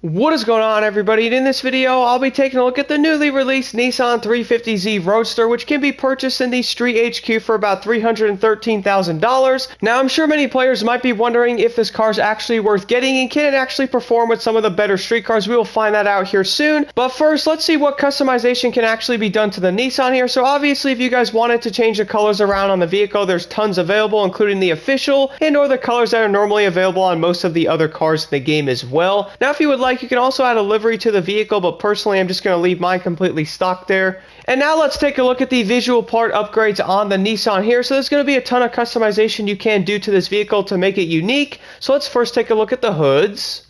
What is going on, everybody? In this video, I'll be taking a look at the newly released Nissan 350Z Roadster, which can be purchased in the Street HQ for about $313,000. Now, I'm sure many players might be wondering if this car is actually worth getting and can it actually perform with some of the better street cars. We will find that out here soon. But first, let's see what customization can actually be done to the Nissan here. So obviously, if you guys wanted to change the colors around on the vehicle, there's tons available, including the official and or the colors that are normally available on most of the other cars in the game as well. Now, if you would like, you can also add a livery to the vehicle, but personally I'm just going to leave mine completely stock there. And now let's take a look at the visual part upgrades on the Nissan here. So there's going to be a ton of customization you can do to this vehicle to make it unique. So let's first take a look at the hoods.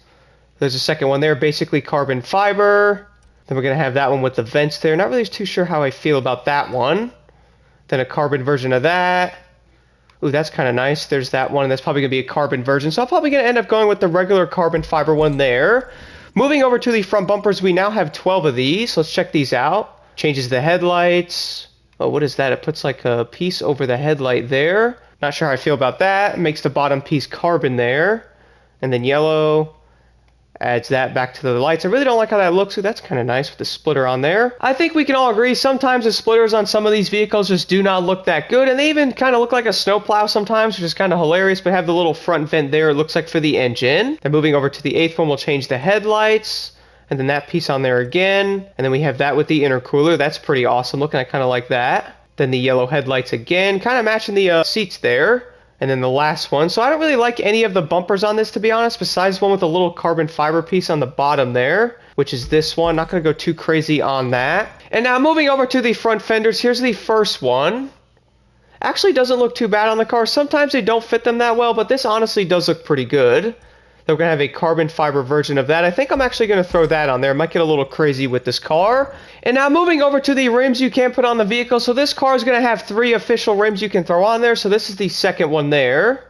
There's a second one there, basically carbon fiber. Then we're going to have that one with the vents there. Not really too sure how I feel about that one. Then a carbon version of that. Ooh, that's kind of nice. There's that one, and that's probably going to be a carbon version. So I'm probably going to end up going with the regular carbon fiber one there. Moving over to the front bumpers, we now have 12 of these. Let's check these out. Changes the headlights. Oh, what is that? It puts like a piece over the headlight there. Not sure how I feel about that. Makes the bottom piece carbon there. And then yellow. Adds that back to the lights. I really don't like how that looks. So that's kind of nice with the splitter on there. I think we can all agree sometimes the splitters on some of these vehicles just do not look that good. And they even kind of look like a snowplow sometimes, which is kind of hilarious. But have the little front vent there, it looks like, for the engine. Then moving over to the eighth one, we'll change the headlights. And then that piece on there again. And then we have that with the intercooler. That's pretty awesome looking. I kind of like that. Then the yellow headlights again, kind of matching the seats there. And then the last one. So I don't really like any of the bumpers on this, to be honest, besides one with a little carbon fiber piece on the bottom there, which is this one. Not going to go too crazy on that. And now moving over to the front fenders, here's the first one. Actually doesn't look too bad on the car. Sometimes they don't fit them that well, but this honestly does look pretty good. Then we're going to have a carbon fiber version of that. I think I'm actually going to throw that on there. It might get a little crazy with this car. And now moving over to the rims you can put on the vehicle. So this car is going to have 3 official rims you can throw on there. So this is the second one there.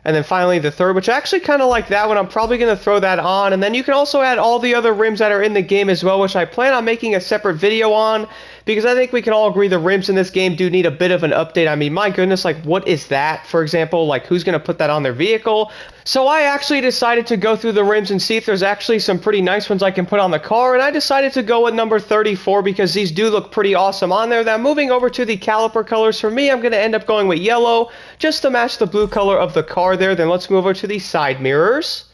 And then finally the third, which I actually kind of like that one. I'm probably going to throw that on. And then you can also add all the other rims that are in the game as well, which I plan on making a separate video on, because I think we can all agree the rims in this game do need a bit of an update. I mean, my goodness, like, what is that, for example? Like, who's going to put that on their vehicle? So I actually decided to go through the rims and see if there's actually some pretty nice ones I can put on the car, and I decided to go with number 34 because these do look pretty awesome on there. Now, moving over to the caliper colors, for me, I'm going to end up going with yellow just to match the blue color of the car there. Then let's move over to the side mirrors.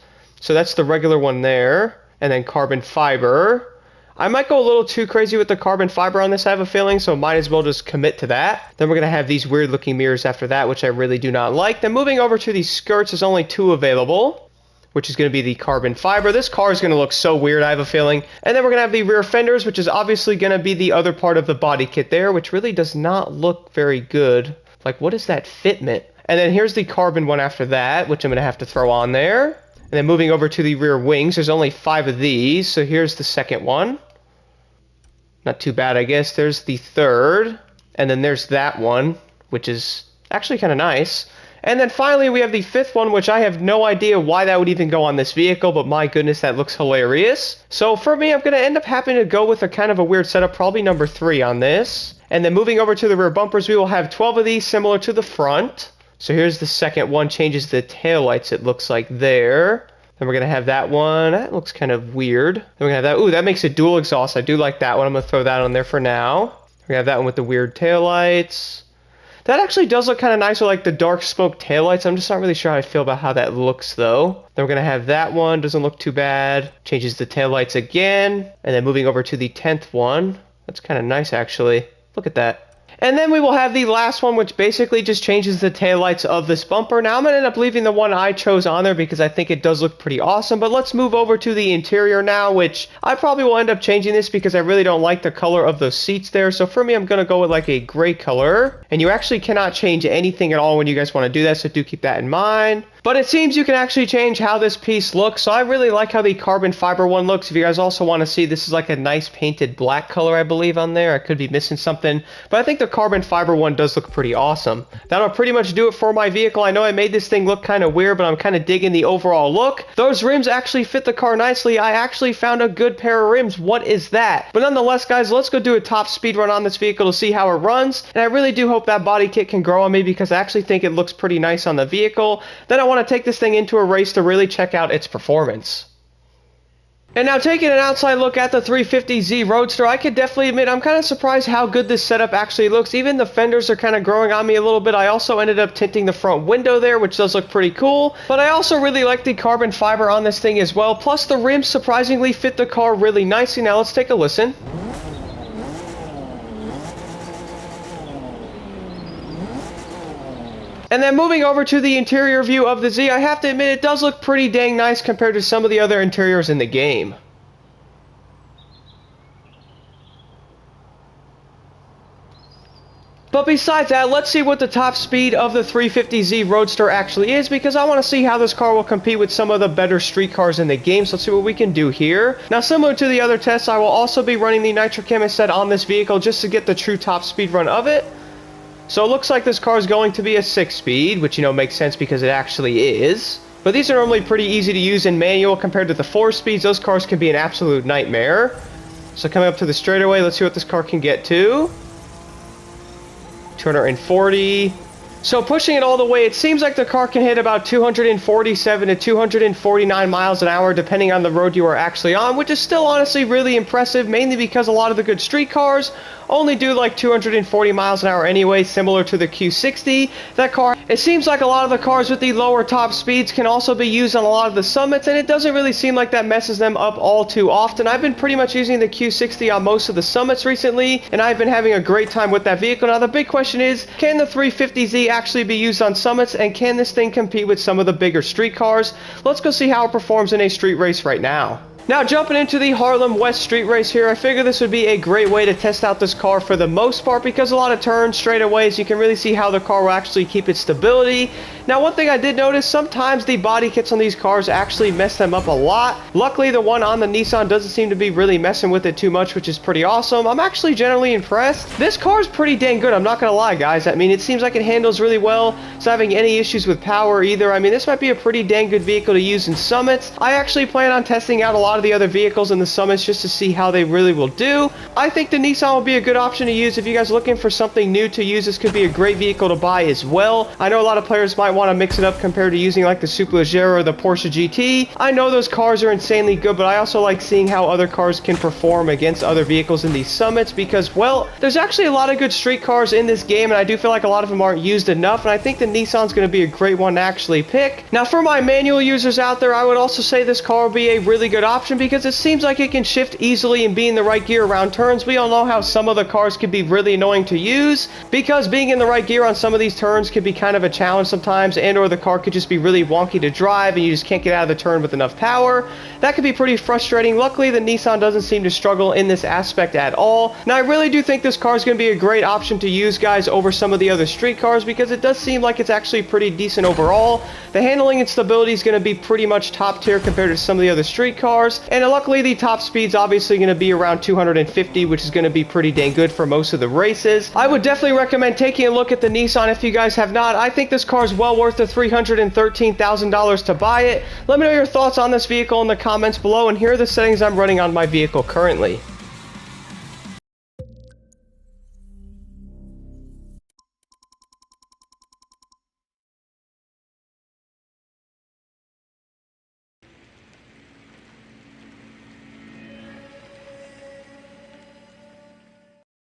So that's the regular one there, and then carbon fiber. I might go a little too crazy with the carbon fiber on this, I have a feeling, so might as well just commit to that. Then we're going to have these weird looking mirrors after that, which I really do not like. Then moving over to these skirts, there's only 2 available, which is going to be the carbon fiber. This car is going to look so weird, I have a feeling. And then we're going to have the rear fenders, which is obviously going to be the other part of the body kit there, which really does not look very good. Like, what is that fitment? And then here's the carbon one after that, which I'm going to have to throw on there. And then moving over to the rear wings, there's only 5 of these, so here's the second one. Not too bad, I guess. There's the third. And then there's that one, which is actually kind of nice. And then finally, we have the 5th one, which I have no idea why that would even go on this vehicle, but my goodness, that looks hilarious. So for me, I'm going to end up having to go with a kind of a weird setup, probably number 3 on this. And then moving over to the rear bumpers, we will have 12 of these similar to the front. So here's the second one, changes the taillights, it looks like there. Then we're going to have that one. That looks kind of weird. Then we're going to have that. Ooh, that makes a dual exhaust. I do like that one. I'm going to throw that on there for now. We're going to have that one with the weird taillights. That actually does look kind of nice with like the dark smoke taillights. I'm just not really sure how I feel about how that looks though. Then we're going to have that one. Doesn't look too bad. Changes the taillights again. And then moving over to the 10th one. That's kind of nice actually. Look at that. And then we will have the last one, which basically just changes the taillights of this bumper. Now, I'm going to end up leaving the one I chose on there because I think it does look pretty awesome. But let's move over to the interior now, which I probably will end up changing this because I really don't like the color of those seats there. So for me, I'm going to go with like a gray color. And you actually cannot change anything at all when you guys want to do that, so do keep that in mind. But it seems you can actually change how this piece looks. So I really like how the carbon fiber one looks. If you guys also want to see, this is like a nice painted black color, I believe, on there. I could be missing something. But I think the carbon fiber one does look pretty awesome. That'll pretty much do it for my vehicle. I know I made this thing look kind of weird, but I'm kind of digging the overall look. Those rims actually fit the car nicely. I actually found a good pair of rims. What is that? But nonetheless, guys, let's go do a top speed run on this vehicle to see how it runs. And I really do hope that body kit can grow on me because I actually think it looks pretty nice on the vehicle. Then I want to take this thing into a race to really check out its performance. And now taking an outside look at the 350Z Roadster, I could definitely admit I'm kind of surprised how good this setup actually looks. Even the fenders are kind of growing on me a little bit. I also ended up tinting the front window there, which does look pretty cool. But I also really like the carbon fiber on this thing as well. Plus the rims surprisingly fit the car really nicely. Now let's take a listen. And then moving over to the interior view of the Z, I have to admit it does look pretty dang nice compared to some of the other interiors in the game. But besides that, let's see what the top speed of the 350Z Roadster actually is, because I want to see how this car will compete with some of the better street cars in the game. So let's see what we can do here. Now, similar to the other tests, I will also be running the Nitro Chem set on this vehicle just to get the true top speed run of it. So it looks like this car is going to be a 6-speed, which, you know, makes sense because it actually is. But these are normally pretty easy to use in manual compared to the 4-speeds. Those cars can be an absolute nightmare. So coming up to the straightaway, let's see what this car can get to. 240. So pushing it all the way, it seems like the car can hit about 247 to 249 miles an hour depending on the road you are actually on, which is still honestly really impressive, mainly because a lot of the good street cars only do like 240 miles an hour anyway, similar to the Q60. That car, it seems like a lot of the cars with the lower top speeds can also be used on a lot of the summits, and it doesn't really seem like that messes them up all too often. I've been pretty much using the Q60 on most of the summits recently, and I've been having a great time with that vehicle. Now the big question is, can the 350Z actually be used on summits, and can this thing compete with some of the bigger street cars? Let's go see how it performs in a street race right now. Now jumping into the Harlem West street race here, I figure this would be a great way to test out this car for the most part, because a lot of turns, straightaways, you can really see how the car will actually keep its stability. Now one thing I did notice, sometimes the body kits on these cars actually mess them up a lot. Luckily the one on the Nissan doesn't seem to be really messing with it too much, which is pretty awesome. I'm actually generally impressed. This car is pretty dang good, I'm not gonna lie guys. I mean, it seems like it handles really well. It's not having any issues with power either. I mean, this might be a pretty dang good vehicle to use in summits. I actually plan on testing out a lot of the other vehicles in the summits just to see how they really will do. I think the Nissan will be a good option to use. If you guys are looking for something new to use, this could be a great vehicle to buy as well. I know a lot of players might want to mix it up compared to using like the Superleggera or the Porsche GT. I know those cars are insanely good, but I also like seeing how other cars can perform against other vehicles in these summits because, well, there's actually a lot of good street cars in this game, and I do feel like a lot of them aren't used enough, and I think the Nissan's going to be a great one to actually pick. Now, for my manual users out there, I would also say this car will be a really good option because it seems like it can shift easily and be in the right gear around turns. We all know how some of the cars can be really annoying to use because being in the right gear on some of these turns can be kind of a challenge sometimes, and or the car could just be really wonky to drive and you just can't get out of the turn with enough power. That could be pretty frustrating. Luckily, the Nissan doesn't seem to struggle in this aspect at all. Now, I really do think this car is going to be a great option to use, guys, over some of the other street cars because it does seem like it's actually pretty decent overall. The handling and stability is going to be pretty much top tier compared to some of the other street cars, and luckily the top speed's obviously going to be around 250, which is going to be pretty dang good for most of the races. I would definitely recommend taking a look at the Nissan if you guys have not. I think this car is well worth the $313,000 to buy it. Let me know your thoughts on this vehicle in the comments below, and here are the settings I'm running on my vehicle currently.